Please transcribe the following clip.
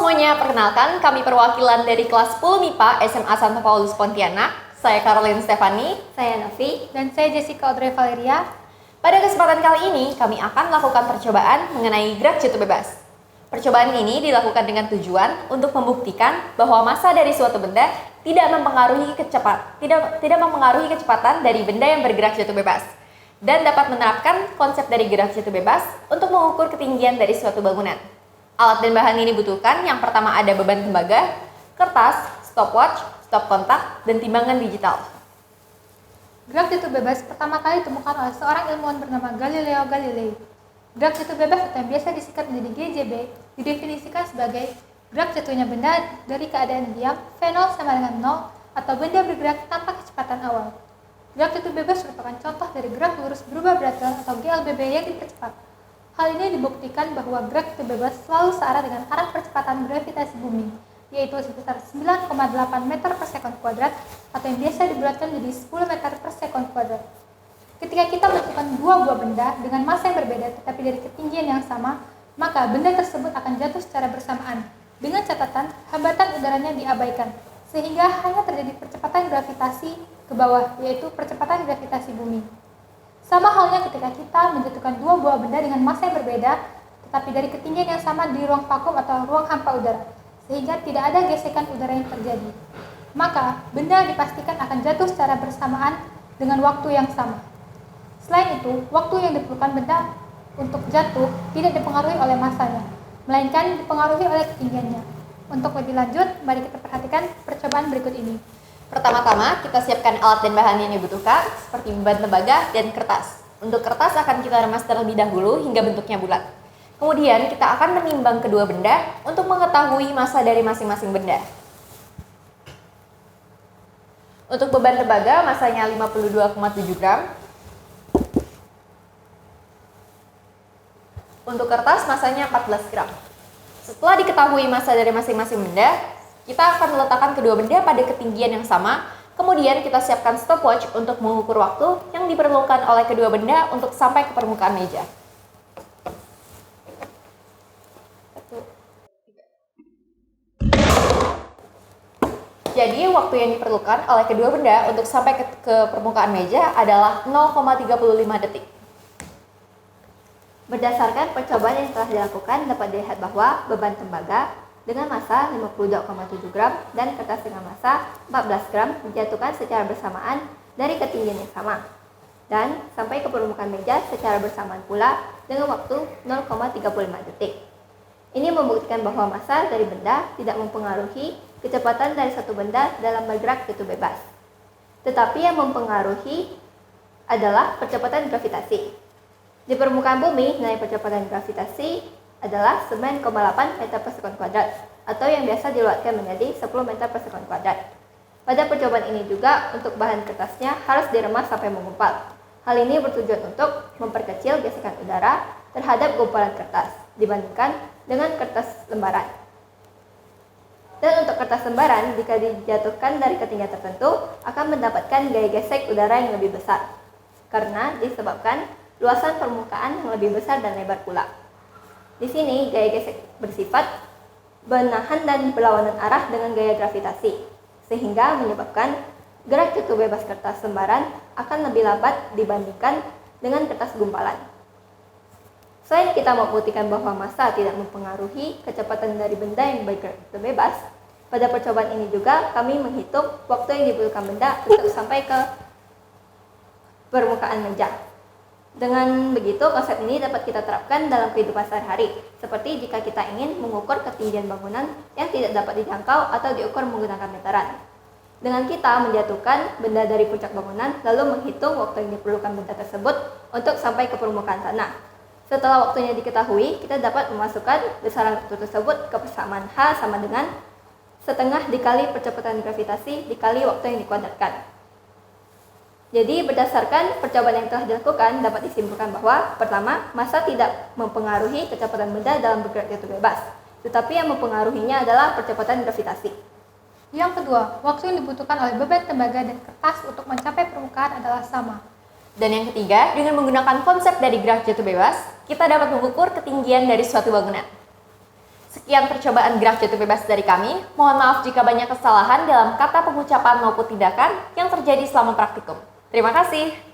semuanya, perkenalkan kami perwakilan dari kelas 10 MIPA SMA Santo Paulus Pontianak. Saya Caroline Stefani, Saya Novi, dan saya Jessica Audrey Valeria. Pada kesempatan kali ini, kami akan melakukan percobaan mengenai gerak jatuh bebas. Percobaan ini dilakukan dengan tujuan untuk membuktikan bahwa massa dari suatu benda tidak mempengaruhi kecepatan dari benda yang bergerak jatuh bebas, dan dapat menerapkan konsep dari gerak jatuh bebas untuk mengukur ketinggian dari suatu bangunan. Alat dan bahan ini dibutuhkan. Yang pertama ada beban tembaga, kertas, stopwatch, stop kontak, dan timbangan digital. Gerak jatuh bebas pertama kali ditemukan oleh seorang ilmuwan bernama Galileo Galilei. Gerak jatuh bebas atau yang biasa disingkat menjadi GJB didefinisikan sebagai gerak jatuhnya benda dari keadaan diam V0 sama dengan 0 atau benda bergerak tanpa kecepatan awal. Gerak jatuh bebas merupakan contoh dari gerak lurus berubah berat atau GLBB yang dipercepat. Hal ini dibuktikan bahwa gerak jatuh bebas selalu searah dengan arah percepatan gravitasi bumi, yaitu sekitar 9,8 meter per sekon kuadrat atau yang biasa dibulatkan menjadi 10 meter per sekon kuadrat. Ketika kita menentukan dua buah benda dengan massa yang berbeda tetapi dari ketinggian yang sama, maka benda tersebut akan jatuh secara bersamaan. Dengan catatan, hambatan udaranya diabaikan, sehingga hanya terjadi percepatan gravitasi ke bawah, yaitu percepatan gravitasi bumi. Sama halnya ketika kita menjatuhkan dua buah benda dengan massa yang berbeda, tetapi dari ketinggian yang sama di ruang vakum atau ruang hampa udara, sehingga tidak ada gesekan udara yang terjadi. Maka, benda dipastikan akan jatuh secara bersamaan dengan waktu yang sama. Selain itu, waktu yang diperlukan benda untuk jatuh tidak dipengaruhi oleh massanya, melainkan dipengaruhi oleh ketinggiannya. Untuk lebih lanjut, mari kita perhatikan percobaan berikut ini. Pertama-tama, kita siapkan alat dan bahan yang dibutuhkan, seperti beban tembaga dan kertas. Untuk kertas akan kita remas terlebih dahulu hingga bentuknya bulat. Kemudian, kita akan menimbang kedua benda untuk mengetahui massa dari masing-masing benda. Untuk beban tembaga, massanya 52,7 gram. Untuk kertas, massanya 14 gram. Setelah diketahui massa dari masing-masing benda, kita akan meletakkan kedua benda pada ketinggian yang sama. Kemudian kita siapkan stopwatch untuk mengukur waktu yang diperlukan oleh kedua benda untuk sampai ke permukaan meja. Jadi waktu yang diperlukan oleh kedua benda untuk sampai ke permukaan meja adalah 0,35 detik. berdasarkan percobaan yang telah dilakukan dapat dilihat bahwa beban tembaga dengan massa 52,7 gram dan kertas dengan massa 14 gram dijatuhkan secara bersamaan dari ketinggian yang sama dan sampai ke permukaan meja secara bersamaan pula dengan waktu 0,35 detik. Ini membuktikan bahwa massa dari benda tidak mempengaruhi kecepatan dari satu benda dalam bergerak jatuh bebas. Tetapi yang mempengaruhi adalah percepatan gravitasi. Di permukaan bumi, nilai percepatan gravitasi adalah 9,8 meter per sekon kuadrat atau yang biasa diluatkan menjadi 10 meter per sekon kuadrat. Pada percobaan ini juga untuk bahan kertasnya harus diremas sampai menggumpal. Hal ini bertujuan untuk memperkecil gesekan udara terhadap gumpalan kertas dibandingkan dengan kertas lembaran. Dan untuk kertas lembaran, jika dijatuhkan dari ketinggian tertentu, akan mendapatkan gaya gesek udara yang lebih besar karena disebabkan luasan permukaan yang lebih besar dan lebar pula. Di sini, gaya gesek bersifat menahan dan berlawanan arah dengan gaya gravitasi, sehingga menyebabkan gerak jatuh bebas kertas lembaran akan lebih lambat dibandingkan dengan kertas gumpalan. Selain kita membuktikan bahwa massa tidak mempengaruhi kecepatan dari benda yang bergerak jatuh bebas, pada percobaan ini juga kami menghitung waktu yang dibutuhkan benda untuk sampai ke permukaan meja. Dengan begitu, konsep ini dapat kita terapkan dalam kehidupan sehari-hari, seperti jika kita ingin mengukur ketinggian bangunan yang tidak dapat dijangkau atau diukur menggunakan meteran. Dengan kita menjatuhkan benda dari puncak bangunan, lalu menghitung waktu yang diperlukan benda tersebut untuk sampai ke permukaan tanah. Setelah waktunya diketahui, kita dapat memasukkan besaran waktu tersebut ke persamaan H sama dengan setengah dikali percepatan gravitasi dikali waktu yang dikuadratkan. Jadi berdasarkan percobaan yang telah dilakukan dapat disimpulkan bahwa pertama, massa tidak mempengaruhi kecepatan benda dalam bergerak jatuh bebas, tetapi yang mempengaruhinya adalah percepatan gravitasi. Yang kedua, waktu yang dibutuhkan oleh beban tembaga dan kertas untuk mencapai permukaan adalah sama. Dan yang ketiga, dengan menggunakan konsep dari gerak jatuh bebas, kita dapat mengukur ketinggian dari suatu bangunan. Sekian percobaan gerak jatuh bebas dari kami. Mohon maaf jika banyak kesalahan dalam kata pengucapan maupun tindakan yang terjadi selama praktikum. Terima kasih.